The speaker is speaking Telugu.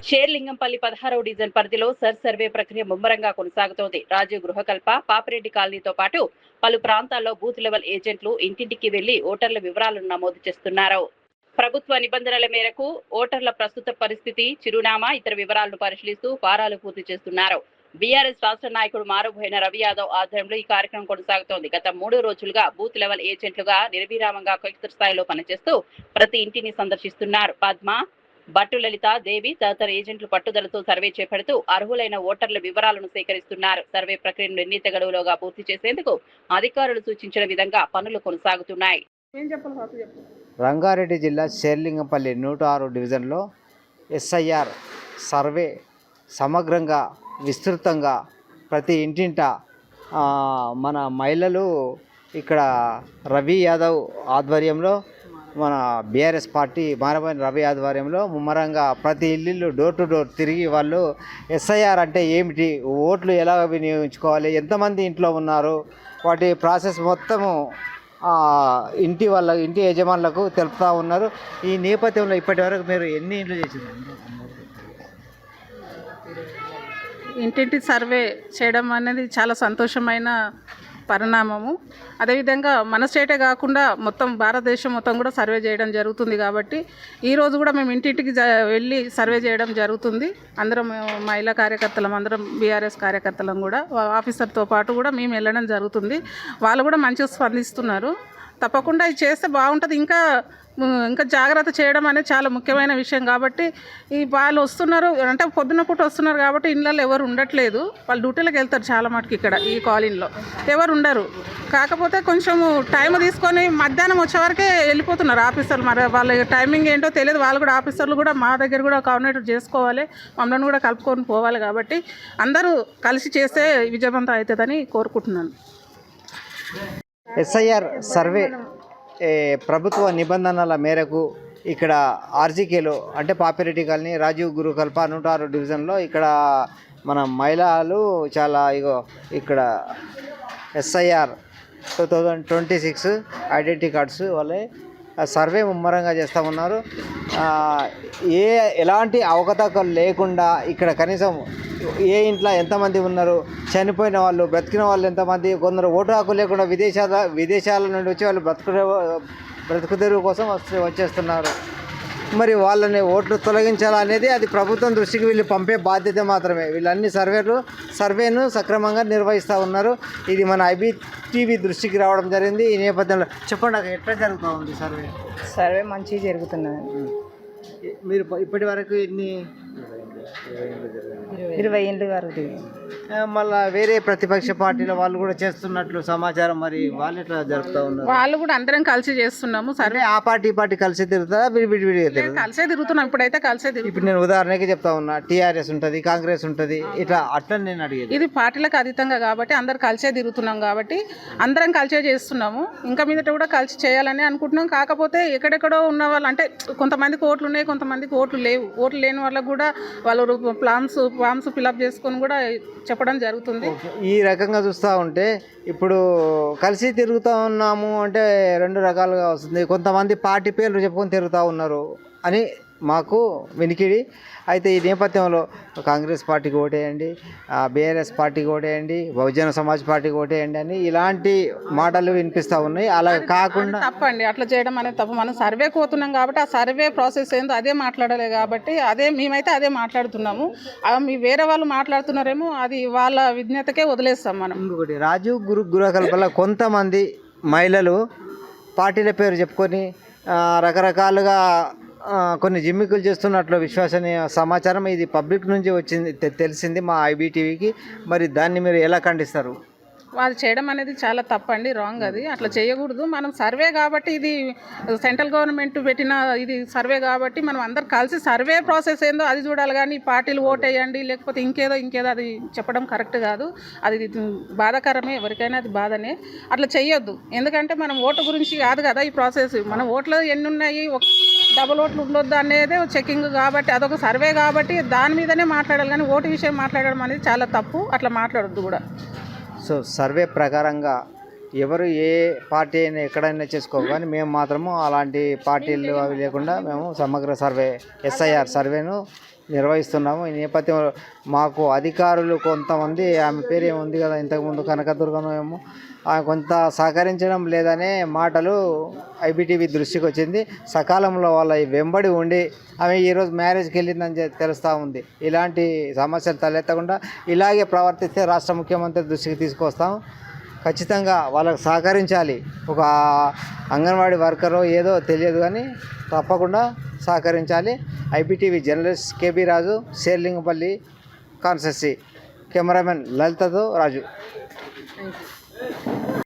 షేర్లింగంపల్లి 16వ డివిజన్ పరిధిలో సర్వే ప్రక్రియ ముమ్మరంగా కొనసాగుతోంది. రాజీవ్ గృహకల్ప, పాపిరెడ్డి కాలనీతో పాటు పలు ప్రాంతాల్లో బూత్ లెవెల్ ఏజెంట్లు ఇంటింటికి వెళ్లి ఓటర్ల వివరాలను నమోదు చేస్తున్నారు. ప్రభుత్వ నిబంధనల మేరకు ఓటర్ల ప్రస్తుత పరిస్థితి, చిరునామా, ఇతర వివరాలను పరిశీలిస్తూ ఫారాలు పూర్తి చేస్తున్నారు. బీఆర్ఎస్ రాష్ట్ర నాయకుడు మారుబోయిన రవి యాదవ్ ఆధ్వర్యంలో ఈ కార్యక్రమం కొనసాగుతోంది. గత 3 రోజులుగా బూత్ లెవెల్ ఏజెంట్లుగా నిర్విరామంగా క్షేత్రస్థాయిలో పనిచేస్తూ ప్రతి ఇంటిని సందర్శిస్తున్నారు. పద్మ, బట్టు లలిత, దేవి తదితర ఏజెంట్లు పట్టుదలతో సర్వే చేపడుతూ అర్హులైన ఓటర్ల వివరాలను సేకరిస్తున్నారు. సర్వే ప్రక్రియను నిర్ణీత గడువులోగా పూర్తి చేసేందుకు అధికారులు సూచించిన విధంగా పనులు కొనసాగుతున్నాయి. రంగారెడ్డి జిల్లా షేర్లింగంపల్లి 106 డివిజన్లో ఎస్ఐఆర్ సర్వే సమగ్రంగా విస్తృతంగా ప్రతి ఇంటింట మన మహిళలు ఇక్కడ రవి యాదవ్ ఆధ్వర్యంలో మన బీఆర్ఎస్ పార్టీ మారబోయిన రవి ఆధ్వర్యంలో ముమ్మరంగా ప్రతి ఇల్లు డోర్ టు డోర్ తిరిగి వాళ్ళు ఎస్ఐఆర్ అంటే ఏమిటి, ఓట్లు ఎలా వినియోగించుకోవాలి, ఎంతమంది ఇంట్లో ఉన్నారు, వాటి ప్రాసెస్ మొత్తము ఇంటి యజమానులకు తెలుపుతూ ఉన్నారు. ఈ నేపథ్యంలో ఇప్పటి వరకు మీరు ఎన్ని ఇంట్లో చేసింది? ఇంటింటి సర్వే చేయడం అనేది చాలా సంతోషమైన పరిణామము. అదేవిధంగా మన స్టేటే కాకుండా మొత్తం భారతదేశం మొత్తం కూడా సర్వే చేయడం జరుగుతుంది. కాబట్టి ఈరోజు కూడా మేము ఇంటింటికి వెళ్ళి సర్వే చేయడం జరుగుతుంది. అందరం మహిళా కార్యకర్తలం, అందరం బీఆర్ఎస్ కార్యకర్తలం కూడా ఆఫీసర్తో పాటు కూడా మేము వెళ్ళడం జరుగుతుంది. వాళ్ళు కూడా మంచిగా స్పందిస్తున్నారు. తప్పకుండా ఇది చేస్తే బాగుంటుంది. ఇంకా జాగ్రత్త చేయడం అనేది చాలా ముఖ్యమైన విషయం. కాబట్టి ఈ వాళ్ళు వస్తున్నారు అంటే పొద్దున్న పూట వస్తున్నారు కాబట్టి ఇళ్ళల్లో ఎవరు ఉండట్లేదు. వాళ్ళు డ్యూటీలకు వెళ్తారు చాలా మటుకు. ఇక్కడ ఈ కాలనీలో ఎవరు ఉండరు. కాకపోతే కొంచెం టైం తీసుకొని మధ్యాహ్నం వచ్చే వరకే వెళ్ళిపోతున్నారు ఆఫీసర్లు. మరి వాళ్ళ టైమింగ్ ఏంటో తెలియదు. వాళ్ళు కూడా ఆఫీసర్లు కూడా మా దగ్గర కూడా కోఆర్డినేటర్ చేసుకోవాలి, మమ్మల్ని కూడా కలుపుకొని పోవాలి. కాబట్టి అందరూ కలిసి చేస్తే విజయవంతం అవుతుందని కోరుకుంటున్నాను. ఎస్ఐఆర్ సర్వే ప్రభుత్వ నిబంధనల మేరకు ఇక్కడ ఆర్జీకేలో అంటే పాపిరెడ్డి కాలనీ, రాజీవ్ గృహకల్ప 106 డివిజన్లో ఇక్కడ మన మహిళలు చాలా ఇక్కడ ఎస్ఐఆర్ 2026 ఐడెంటిటీ కార్డ్స్ వాళ్ళే సర్వే ముమ్మరంగా చేస్తూ ఉన్నారు. ఎలాంటి అవకతవకలు లేకుండా ఇక్కడ కనీసం ఏ ఇంట్లో ఎంతమంది ఉన్నారు, చనిపోయిన వాళ్ళు, బ్రతికిన వాళ్ళు ఎంతమంది, కొందరు ఓటు హక్కు లేకుండా విదేశాల నుండి వచ్చి వాళ్ళు బ్రతుకు తెరువు కోసం వచ్చేస్తున్నారు. మరి వాళ్ళని ఓట్లు తొలగించాలనేది అది ప్రభుత్వం దృష్టికి వీళ్ళు పంపే బాధ్యత మాత్రమే. వీళ్ళన్ని సర్వేను సక్రమంగా నిర్వహిస్తూ ఉన్నారు. ఇది మన IBTV దృష్టికి రావడం జరిగింది. ఈ నేపథ్యంలో చెప్పండి, నాకు ఎట్లా జరుగుతూ ఉంది సర్వే మంచిగా జరుగుతున్నది. మీరు ఇప్పటి వరకు ఎన్ని 20 ఏళ్ళు వరకు. మళ్ళీ వేరే ప్రతిపక్ష పార్టీల వాళ్ళు కూడా చేస్తున్నట్లు సమాచారం. మరి వాళ్ళు ఎట్లా జరుపుతూ ఉన్నారు? వాళ్ళు కూడా అందరం కలిసి చేస్తున్నాము సర్వే. ఆ పార్టీ కలిసి తిరుగుతుందా, విడివిడిగా కలిసే తిరుగుతున్నాం? ఇప్పుడైతే కలిసే తిరుగుతాం. ఇప్పుడు నేను ఉదాహరణకి చెప్తా ఉన్నా, TRS ఉంటుంది, కాంగ్రెస్ ఉంటుంది, ఇట్లా అట్లా నేను అడిగేది. ఇది పార్టీలకు అతీతంగా కాబట్టి అందరు కలిసే తిరుగుతున్నాం. కాబట్టి అందరం కలిసే చేస్తున్నాము. ఇంకా మీదట కూడా కలిసి చేయాలని అనుకుంటున్నాం. కాకపోతే ఎక్కడెక్కడో ఉన్న వాళ్ళు అంటే కొంతమందికి ఓట్లు ఉన్నాయి, కొంతమందికి ఓట్లు లేవు. ఓట్లు లేని వాళ్ళకు కూడా వాళ్ళు ఫామ్స్ ఫిలప్ చేసుకొని కూడా చెప్పడం జరుగుతుంది. ఈ రకంగా చూస్తూ ఉంటే ఇప్పుడు కలిసి తిరుగుతూ ఉన్నాము అంటే 2 రకాలుగా వస్తుంది. కొంతమంది పార్టీ పేర్లు చెప్పుకొని తిరుగుతూ ఉన్నారు అని మాకు వినికిడి. అయితే ఈ నేపథ్యంలో కాంగ్రెస్ పార్టీకి ఓటేయండి, బీఆర్ఎస్ పార్టీకి ఓటేయండి, బహుజన సమాజ్ పార్టీకి ఓటేయండి అని ఇలాంటి మాటలు వినిపిస్తూ ఉన్నాయి. అలా కాకుండా తప్పండి, అట్లా చేయడం అనేది తప్పు. మనం సర్వే కోతున్నాం కాబట్టి ఆ సర్వే ప్రాసెస్ ఏందో అదే మాట్లాడలే కాబట్టి మేమైతే అదే మాట్లాడుతున్నాము. మీ వేరే వాళ్ళు మాట్లాడుతున్నారేమో అది వాళ్ళ విజ్ఞతకే వదిలేస్తాం మనం. ఇంకొకటి, రాజీవ్ గృహకల్పలో కొంతమంది మహిళలు పార్టీల పేరు చెప్పుకొని రకరకాలుగా కొన్ని జిమ్మికులు చేస్తున్నట్లు విశ్వసనీయ సమాచారం. ఇది పబ్లిక్ నుంచి వచ్చింది, తెలిసింది మా IBTVకి. మరి దాన్ని మీరు ఎలా ఖండిస్తారు? వాళ్ళు చేయడం అనేది చాలా తప్పండి, రాంగ్. అది అట్లా చేయకూడదు. మనం సర్వే కాబట్టి ఇది సెంట్రల్ గవర్నమెంట్ పెట్టిన ఇది సర్వే కాబట్టి మనం అందరు కలిసి సర్వే ప్రాసెస్ ఏందో అది చూడాలి. కానీ పార్టీలు ఓటేయండి లేకపోతే ఇంకేదో అది చెప్పడం కరెక్ట్ కాదు. అది బాధాకరమే, ఎవరికైనా అది బాధనే. అట్లా చెయ్యొద్దు. ఎందుకంటే మనం ఓటు గురించి కాదు కదా ఈ ప్రాసెస్. మనం ఓట్లు ఎన్ని ఉన్నాయి, డబుల్ ఓట్లు ఉండొద్దు అనేది చెకింగ్ కాబట్టి అదొక సర్వే కాబట్టి దాని మీదనే మాట్లాడాలి. కానీ ఓటు విషయం మాట్లాడడం అనేది చాలా తప్పు. అట్లా మాట్లాడొద్దు కూడా. సో సర్వే ప్రకారంగా ఎవరు ఏ పార్టీ అయినా ఎక్కడైనా చేసుకోవాలి, కానీ మేము మాత్రము అలాంటి పార్టీలు అవి లేకుండా మేము సమగ్ర సర్వే ఎస్ఐఆర్ సర్వేను నిర్వహిస్తున్నాము. ఈ నేపథ్యంలో మాకు అధికారులు కొంతమంది, ఆమె పేరు ఏముంది కదా ఇంతకుముందు కనకదుర్గం ఏమో, ఆమె కొంత సహకరించడం లేదనే మాటలు ఐబీటీవీ దృష్టికి వచ్చింది. సకాలంలో వాళ్ళ వెంబడి ఉండి ఆమె ఈరోజు మ్యారేజ్కి వెళ్ళిందని తెలుస్తూ ఉంది. ఇలాంటి సమస్యలు తలెత్తకుండా ఇలాగే ప్రవర్తిస్తే రాష్ట్ర ముఖ్యమంత్రి దృష్టికి తీసుకొస్తాం. ఖచ్చితంగా వాళ్ళకు సహకరించాలి. ఒక అంగన్వాడీ వర్కరో ఏదో తెలియదు, కానీ తప్పకుండా సహకరించాలి. IBTV journalist KB Raju, Serilingampally constituency, cameraman లలితతో రాజు. Thank you.